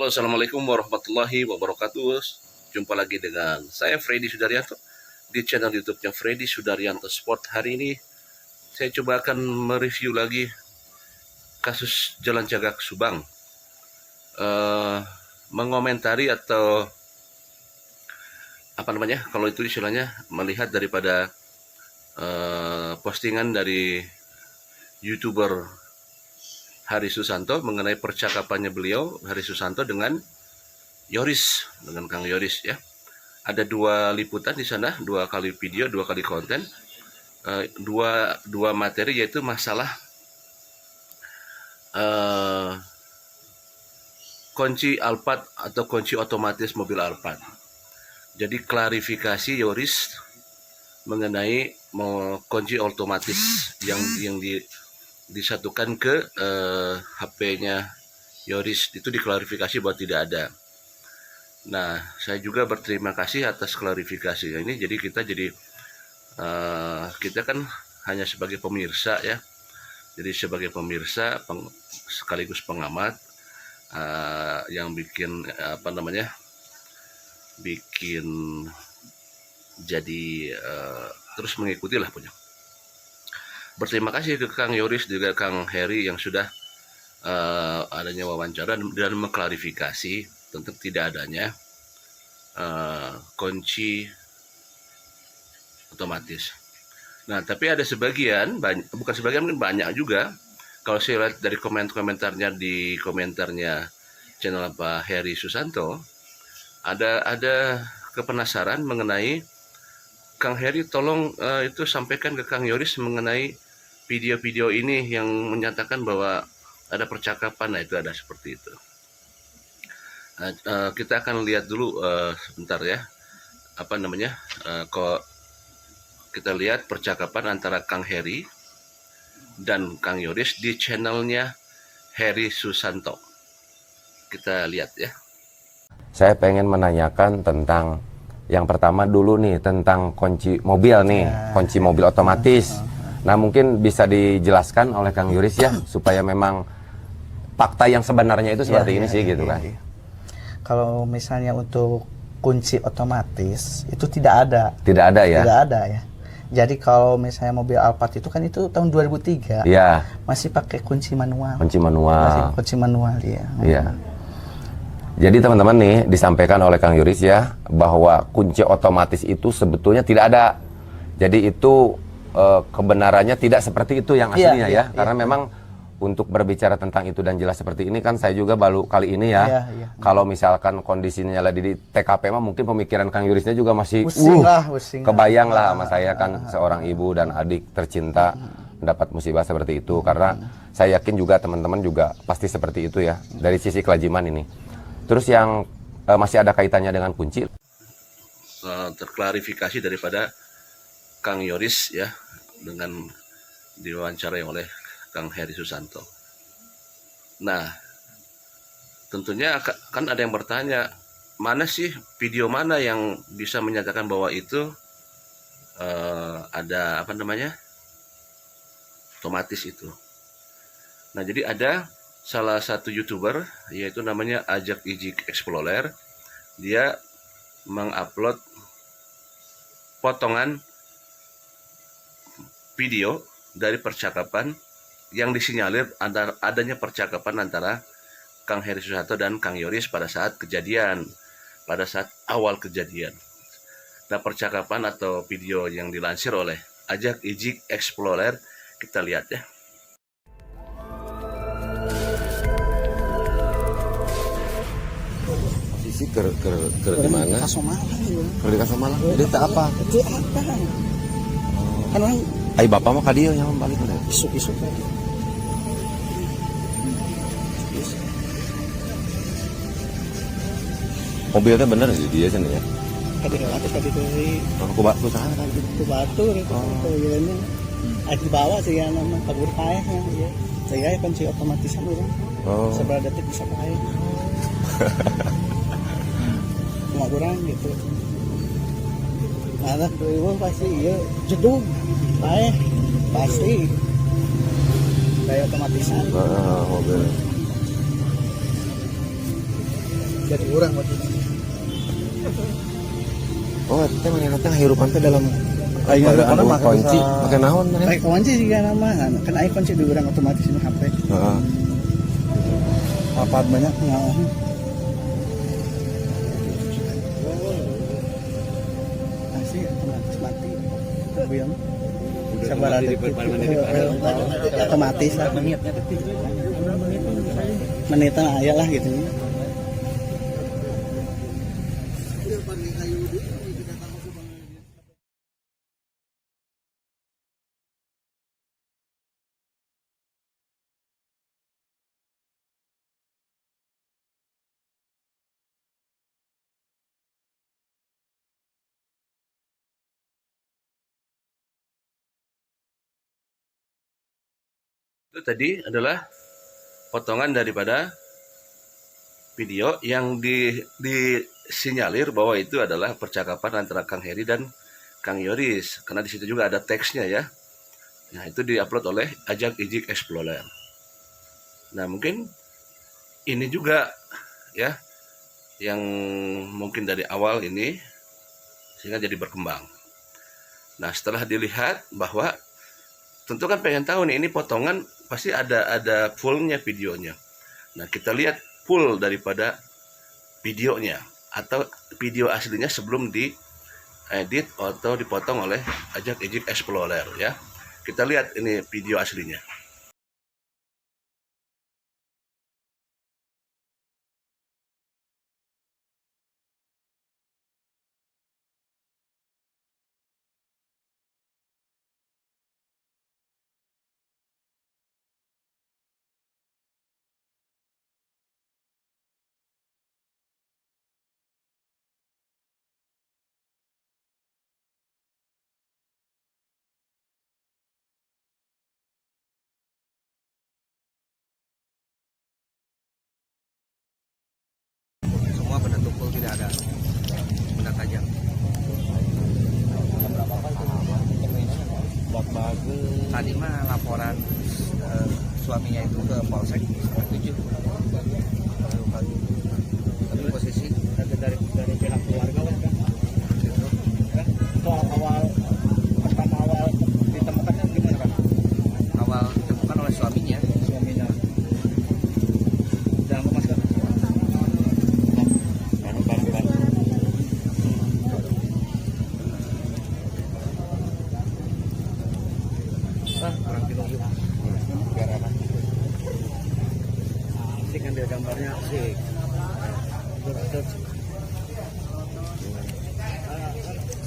Halo, assalamualaikum warahmatullahi wabarakatuh. Jumpa lagi dengan saya Freddy Sudaryanto di channel YouTube-nya Freddy Sudaryanto Sport. Hari ini saya coba akan mereview lagi kasus Jalan Cagak Subang, mengomentari atau apa namanya, kalau itu istilahnya melihat daripada postingan dari YouTuber Hari Susanto mengenai percakapannya beliau, Hari Susanto, dengan Yoris, dengan Kang Yoris ya. Ada dua liputan di sana, dua kali video, dua kali konten, dua materi, yaitu masalah kunci Alphard atau kunci otomatis mobil Alphard. Jadi klarifikasi Yoris mengenai kunci otomatis yang disatukan ke HP-nya Yoris, itu diklarifikasi bahwa tidak ada. Nah, saya juga berterima kasih atas klarifikasi ini. Jadi kita kan hanya sebagai pemirsa ya. Jadi sebagai pemirsa sekaligus pengamat yang bikin bikin jadi terus mengikuti lah punya. Berterima kasih ke Kang Yoris juga Kang Heri yang sudah adanya wawancara dan mengklarifikasi tentang tidak adanya kunci otomatis. Nah, tapi ada sebagian, bukan sebagian, mungkin banyak juga. Kalau saya lihat dari komentarnya di komentarnya channel Pak Heri Susanto, ada kepenasaran mengenai Kang Heri, tolong itu sampaikan ke Kang Yoris mengenai video-video ini yang menyatakan bahwa ada percakapan. Nah, itu ada seperti itu. Kita akan lihat dulu sebentar ya, kok kita lihat percakapan antara Kang Heri dan Kang Yoris di channelnya Heri Susanto. Kita lihat ya. Saya pengen menanyakan tentang yang pertama dulu nih, tentang kunci mobil nih, kunci mobil otomatis. Nah, mungkin bisa dijelaskan oleh Kang Yoris ya, supaya memang fakta yang sebenarnya itu seperti ini sih gitu kan. Kalau misalnya untuk kunci otomatis itu tidak ada. Tidak ada ya? Tidak ada ya. Jadi kalau misalnya mobil Alphard itu kan itu tahun 2003. Iya. Masih pakai kunci manual. Kunci manual. Masih kunci manual ya. Iya. Jadi teman-teman nih, disampaikan oleh Kang Yoris ya, bahwa kunci otomatis itu sebetulnya tidak ada. Jadi itu kebenarannya tidak seperti itu yang aslinya ya. Karena memang untuk berbicara tentang itu dan jelas seperti ini kan saya juga baru kali ini ya. Kalau misalkan kondisinya lagi di TKP mah mungkin pemikiran Kang Yorisnya juga masih kebayang lah sama saya kan, seorang ibu dan adik tercinta mendapat musibah seperti itu. Karena saya yakin juga teman-teman juga pasti seperti itu ya, dari sisi kelajiman ini. Terus yang masih ada kaitannya dengan kunci, terklarifikasi daripada Kang Yoris ya, dengan diwawancarai oleh Kang Heri Susanto. Nah, tentunya kan ada yang bertanya, mana sih video mana yang bisa menyatakan bahwa itu ada otomatis itu. Nah, jadi ada salah satu YouTuber, yaitu namanya Ajak Ijik Explorer. Dia mengupload potongan video dari percakapan yang disinyalir adanya percakapan antara Kang Heri Susanto dan Kang Yoris pada saat kejadian, pada saat awal kejadian. Nah, percakapan atau video yang dilansir oleh Ajak Ijik Explorer, kita lihat ya. ke di mana? Ke Kasomalang. Dia tak apa? Itu apa? Kan orang Ai bapak mah ka dieu nya balik teh. isu-isu. Mobilnya bener sih dia cenah ya. Kadi Aku batu sana kan gitu. ku batu gitu. Ini di bawah sih ya nama kabur paeh ya. Saya kunci otomatisan orang. Seberapa detik bisa paeh. Cuma kurang gitu. Nah, itu pasti iya jedug, baik, pasti kayak otomatisan. Mobil. jadi orang waktu itu. Oh, teh mana teh hirupan teh dalam Aing anu pakai kunci, pakai naon mana? Pakai kunci juga nama, kan aing kunci di orang otomatis ini HP. Heeh. Apa banyak ngalah. Asih otomatis mati. Biam. Sabar ada otomatis lah. Menitan aya lah gitu. Itu tadi adalah potongan daripada video yang disinyalir bahwa itu adalah percakapan antara Kang Heri dan Kang Yoris, karena di situ juga ada teksnya ya. Nah, itu diupload oleh Ajak Ijik Explorer. Nah, mungkin ini juga ya yang mungkin dari awal ini sehingga jadi berkembang. Nah, setelah dilihat bahwa tentu kan pengen tahu nih, ini potongan pasti ada fullnya videonya. Nah, kita lihat full daripada videonya atau video aslinya sebelum diedit atau dipotong oleh Ajak Ijik Explorer ya. Kita lihat ini video aslinya. Semua benda tumpul, tidak ada benda tajam. Tadi mah laporan suaminya itu ke polsek setengah 7. Baru pagi. Tapi posisi Dari pihak keluarga lah kan. Soal awal pertama awal ditemukannya gimana kan? awal ditemukan oleh suaminya. Suaminya. Jangan masker. Kurang kilo juga. Biar aman. Asik kan dia gambarnya asik. Terus.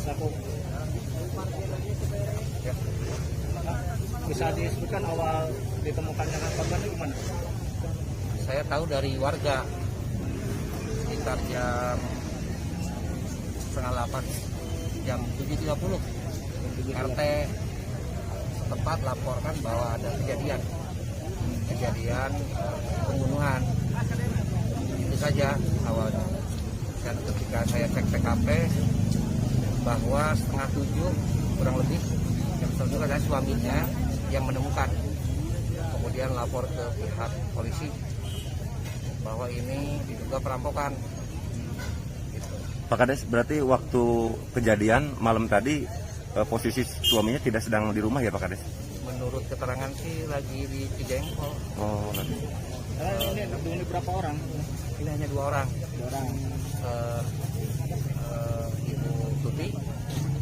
Sapu. Bisa disebutkan awal ditemukannya korbannya gimana? Saya tahu dari warga sekitar jam 7:30, jam 7.30 RT setempat laporkan bahwa ada kejadian pembunuhan. Itu saja awalnya. Dan ketika saya cek TKP bahwa setengah 7 kurang lebih jam 7 adalah suaminya yang menemukan, kemudian lapor ke pihak polisi bahwa ini diduga perampokan. Gitu. Pak Kades, berarti waktu kejadian malam tadi posisi suaminya tidak sedang di rumah ya Pak Kades? Menurut keterangan sih lagi di Cijengkol. Oh, lagi. Ini berapa orang? Ini hanya 2 orang. 2 orang. Ibu Tuti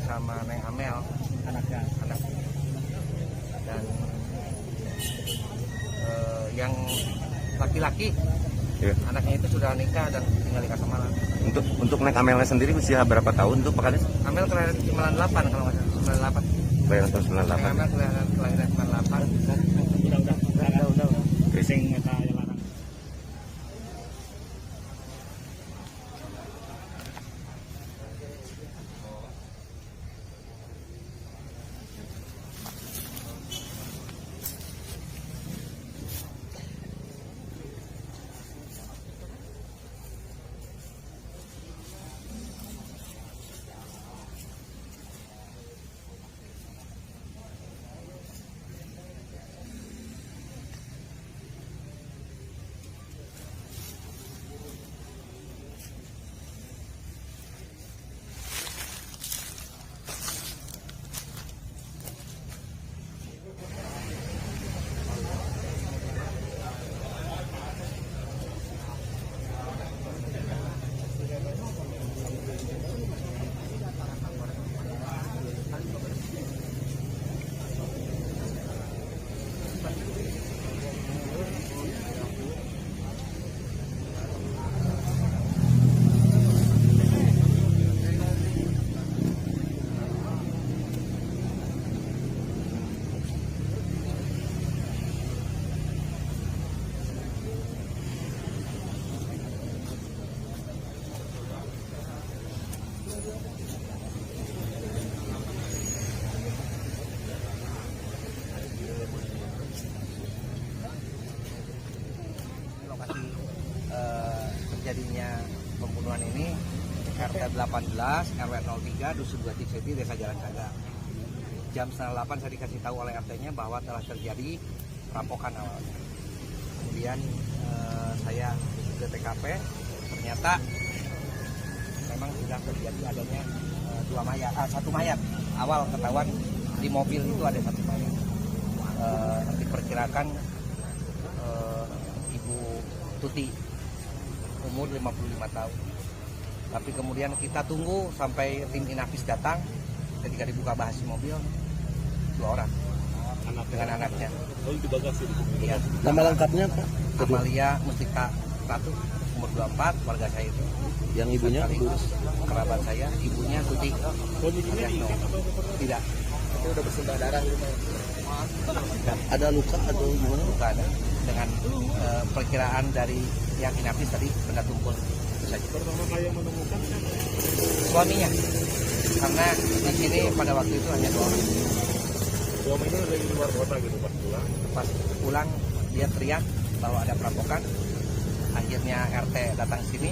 sama Neng Amel, Anaknya. anak. Dan yang laki-laki, Iya. anaknya itu sudah nikah dan tinggal di Kasamala. Untuk Neng Amelnya sendiri usia berapa tahun tuh Pak Kades? Amel kelahiran 98 kalau nggak salah, 98. Kelahiran tahun Neng 98. Amel kelahiran 98. Udah. Sing eta aya larang. pembunuhan ini RT 18 RW 03 Dusun 2 Ciceti Desa Jalan Caga. Jam 7:30 saya dikasih tahu oleh RT-nya bahwa telah terjadi perampokan awalnya. Kemudian saya ke TKP, ternyata memang sudah terjadi adanya satu mayat. Awal ketahuan di mobil itu ada satu mayat. Diperkirakan Ibu Tuti, umur 55 tahun. Tapi kemudian kita tunggu sampai tim Inafis datang. Ketika dibuka bagasi mobil, 2 orang dengan anaknya. Iya. Nama lengkapnya Pak? Amalia Mustika Ratu, umur 24, warga saya itu. Yang ibunya? Sekaligus kerabat saya, ibunya Tuti. Adiasno. Tidak. Itu udah bersimbah darah. Ada luka atau gimana? Luka ada. Dengan perkiraan dari yang Inafis tadi, benda tumpul. Itu saja. Pertama kali yang menemukan kan? Suaminya. Karena di sini pada waktu itu hanya 2 orang. Suaminya lagi di luar kota gitu pas pulang. Pas pulang dia teriak bahwa ada perampokan. Akhirnya RT datang sini.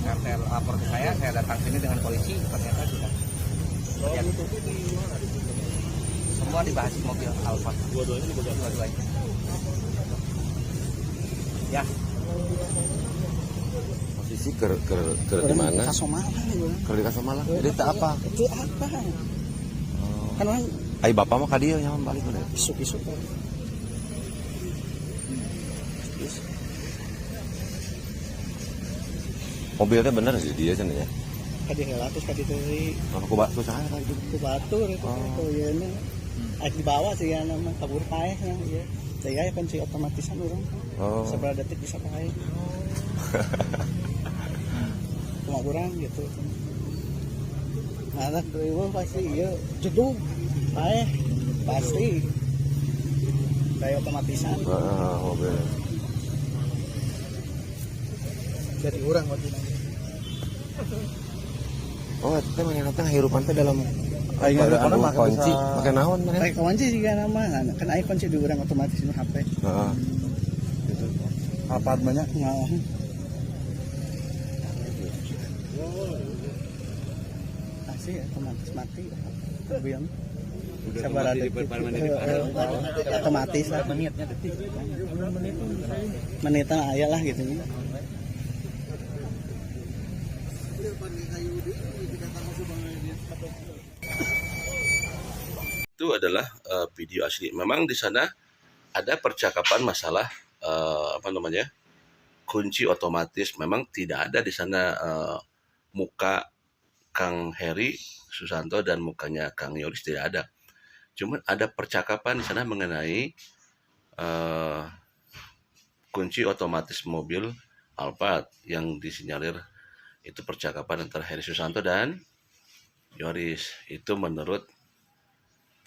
RT lapor ke saya datang sini dengan polisi. Ternyata sudah. Ya, semua dibahas di mobil Alfa. Dua-duanya. Ya. Posisi ke di mana? Kasomala nih. Ke di Kasomala. Jadi tak apa. Itu apa? Kan orang Ai bapak mah ka dieu nyaman balik udah. isuk-isuk. Mobilnya bener sih dia cenah ya. Kadi heula terus kadi deui. Aku batu saha itu. Ku batur itu ya ini. Dibawa sih ya nama kabur paeh ya. Saya kunci otomatisan orang. Oh. Seberapa detik bisa pakai. Cuma kurang gitu. Anak dulu pasti iya jedug. Paeh pasti. Kayak otomatisan. Heeh, mobil. Jadi orang waktu itu. Oh, itu mah teh hirupan teh dalam Hirupan mah kunci, bisa- pakai naon mana? Pakai kunci juga nama, kan ai kunci di orang otomatis ini HP. Heeh. Gitu. Apa banyak nggak? Asih otomatis mati. Biang. Sabar ada otomatis lah. Menitnya detik. Menitnya ayah lah gitu. Itu adalah video asli. Memang di sana ada percakapan masalah apa namanya, kunci otomatis. Memang tidak ada di sana muka Kang Heri Susanto dan mukanya Kang Yoris, tidak ada. Cuman ada percakapan di sana mengenai kunci otomatis mobil Alphard yang disinyalir itu percakapan antara Heri Susanto dan Yoris. Itu menurut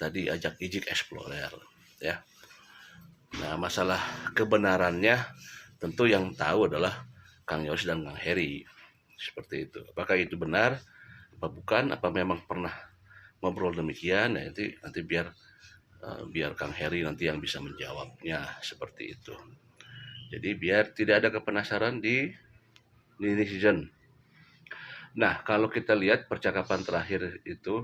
tadi ajak ijik Explorer ya. Nah, masalah kebenarannya tentu yang tahu adalah Kang Yoris dan Kang Heri. Seperti itu. Apakah itu benar apa bukan? Apa memang pernah ngobrol demikian? Nah, nanti biar Kang Heri nanti yang bisa menjawabnya seperti itu. Jadi biar tidak ada kepenasaran di netizen. Nah, kalau kita lihat percakapan terakhir itu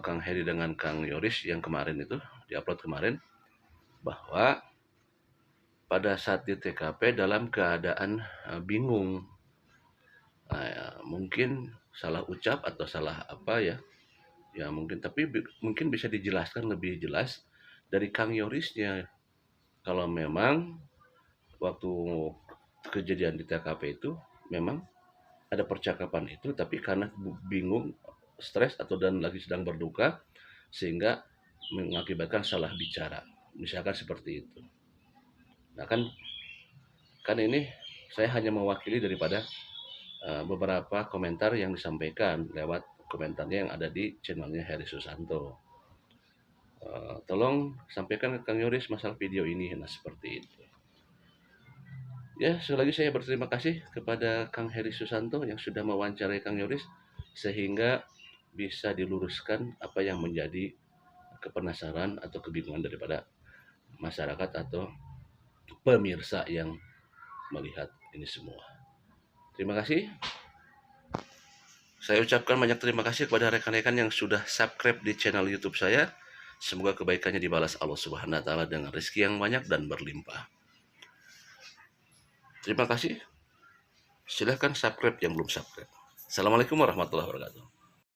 Kang Heri dengan Kang Yoris yang kemarin itu diupload kemarin, bahwa pada saat di TKP dalam keadaan bingung, mungkin salah ucap atau salah apa ya mungkin, tapi mungkin bisa dijelaskan lebih jelas dari Kang Yorisnya kalau memang waktu kejadian di TKP itu memang ada percakapan itu, tapi karena bingung, stres atau dan lagi sedang berduka sehingga mengakibatkan salah bicara, misalkan seperti itu. Nah kan ini saya hanya mewakili daripada beberapa komentar yang disampaikan lewat komentarnya yang ada di channelnya Heri Susanto. Tolong sampaikan ke Kang Yoris masalah video ini. Nah seperti itu ya. Sekali lagi saya berterima kasih kepada Kang Heri Susanto yang sudah mewawancarai Kang Yoris sehingga bisa diluruskan apa yang menjadi kepenasaran atau kebingungan daripada masyarakat atau pemirsa yang melihat ini semua. Terima kasih. Saya ucapkan banyak terima kasih kepada rekan-rekan yang sudah subscribe di channel YouTube saya. Semoga kebaikannya dibalas Allah Subhanahu wa taala dengan rezeki yang banyak dan berlimpah. Terima kasih. Silahkan subscribe yang belum subscribe. Assalamualaikum warahmatullahi wabarakatuh.